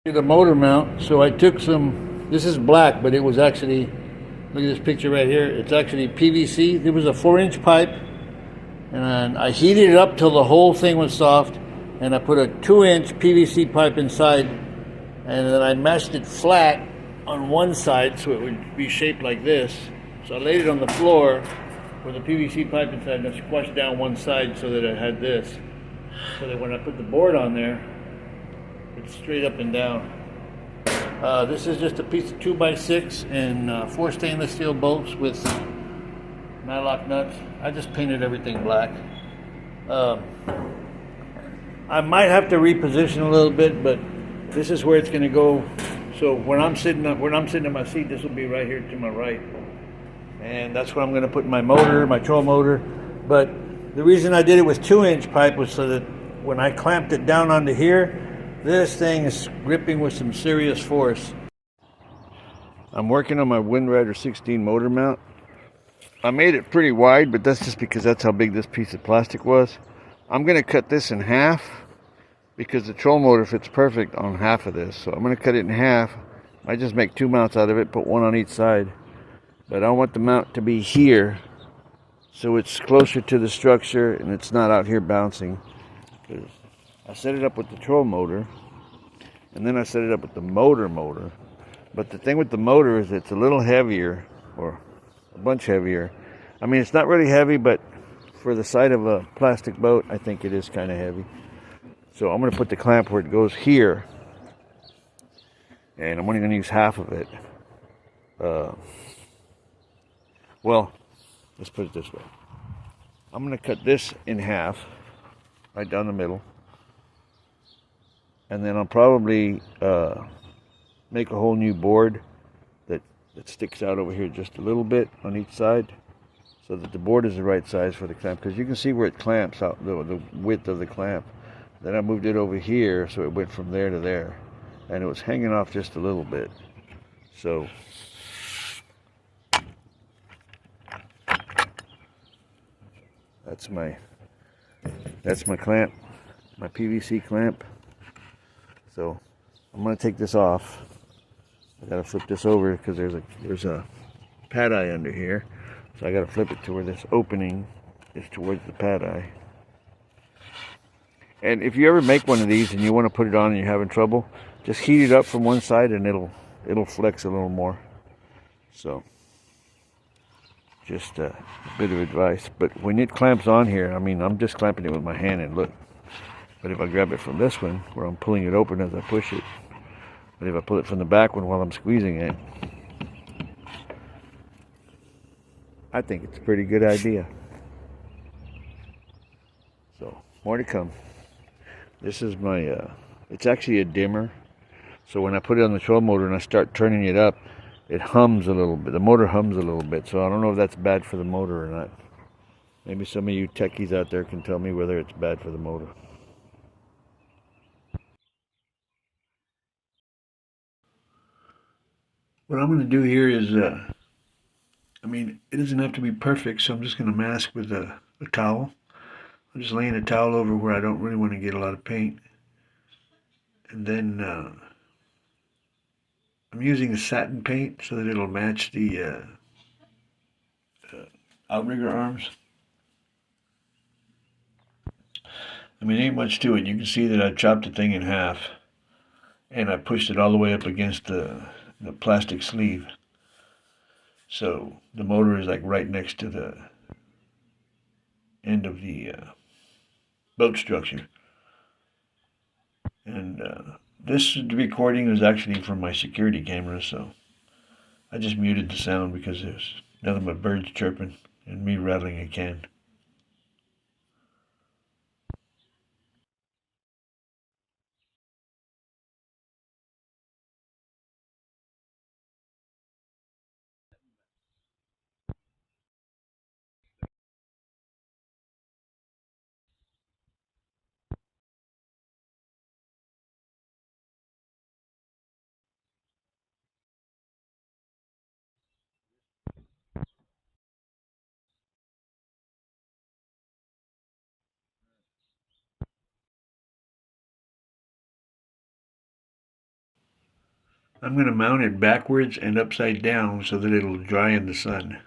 The motor mount. So I took some, this is black, but it was actually, look at this picture right here. It's actually PVC. There was a 4-inch pipe, and I heated it up till the whole thing was soft, and I put a 2-inch PVC pipe inside, and then I mashed it flat on one side so it would be shaped like this. So I laid it on the floor with a PVC pipe inside, and I squashed down one side so that it had this. So that when I put the board on there, it's straight up and down. This is just a piece of 2x6 and 4 stainless steel bolts with Nylock nuts. I just painted everything black. I might have to reposition a little bit, but this is where it's going to go. So when I'm sitting in my seat, this will be right here to my right, and that's where I'm going to put my motor, my troll motor. But the reason I did it with 2-inch pipe was so that when I clamped it down onto here, this thing is gripping with some serious force. I'm working on my Wind Rider 16 motor mount. I made it pretty wide, but that's just because that's how big this piece of plastic was. I'm going to cut this in half because the troll motor fits perfect on half of this. So I'm going to cut it in half. I just make 2 mounts out of it, put one on each side. But I want the mount to be here so it's closer to the structure and it's not out here bouncing. I set it up with the troll motor, and then I set it up with the motor. But the thing with the motor is it's a little heavier, or a bunch heavier. I mean, it's not really heavy, but for the side of a plastic boat, I think it is kind of heavy. So I'm going to put the clamp where it goes here, and I'm only going to use half of it. Well, let's put it this way. I'm going to cut this in half, right down the middle. And then I'll probably make a whole new board that sticks out over here just a little bit on each side so that the board is the right size for the clamp. Because you can see where it clamps out, the width of the clamp. Then I moved it over here so it went from there to there. And it was hanging off just a little bit. So that's my clamp, my PVC clamp. So I'm going to take this off. I got to flip this over because there's a pad eye under here. So I got to flip it to where this opening is towards the pad eye. And if you ever make one of these and you want to put it on and you're having trouble, just heat it up from one side and it'll flex a little more. So just a bit of advice. But when it clamps on here, I mean, I'm just clamping it with my hand and look. But if I grab it from this one, where I'm pulling it open as I push it, but if I pull it from the back one while I'm squeezing it, I think it's a pretty good idea. So, more to come. This is my, it's actually a dimmer. So when I put it on the troll motor and I start turning it up, it hums a little bit. The motor hums a little bit. So I don't know if that's bad for the motor or not. Maybe some of you techies out there can tell me whether it's bad for the motor. What I'm going to do here is, I mean, it doesn't have to be perfect, so I'm just going to mask with a towel. I'm just laying a towel over where I don't really want to get a lot of paint. And then I'm using a satin paint so that it'll match the outrigger arms. I mean, ain't much to it. You can see that I chopped the thing in half and I pushed it all the way up against the plastic sleeve. So the motor is like right next to the end of the boat structure. And this recording is actually from my security camera, so I just muted the sound because there's nothing but birds chirping and me rattling a can. I'm going to mount it backwards and upside down so that it'll dry in the sun.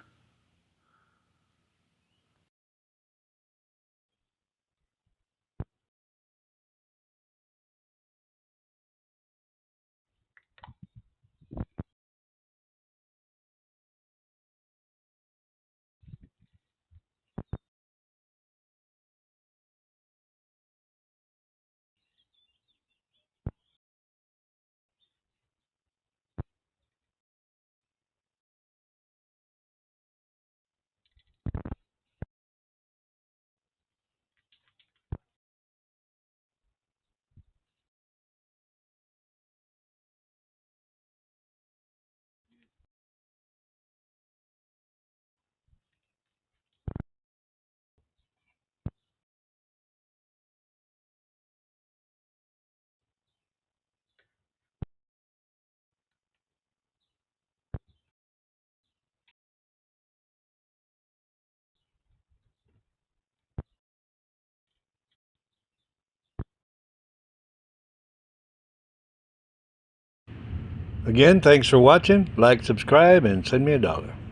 Again, thanks for watching. Like, subscribe, and send me $1.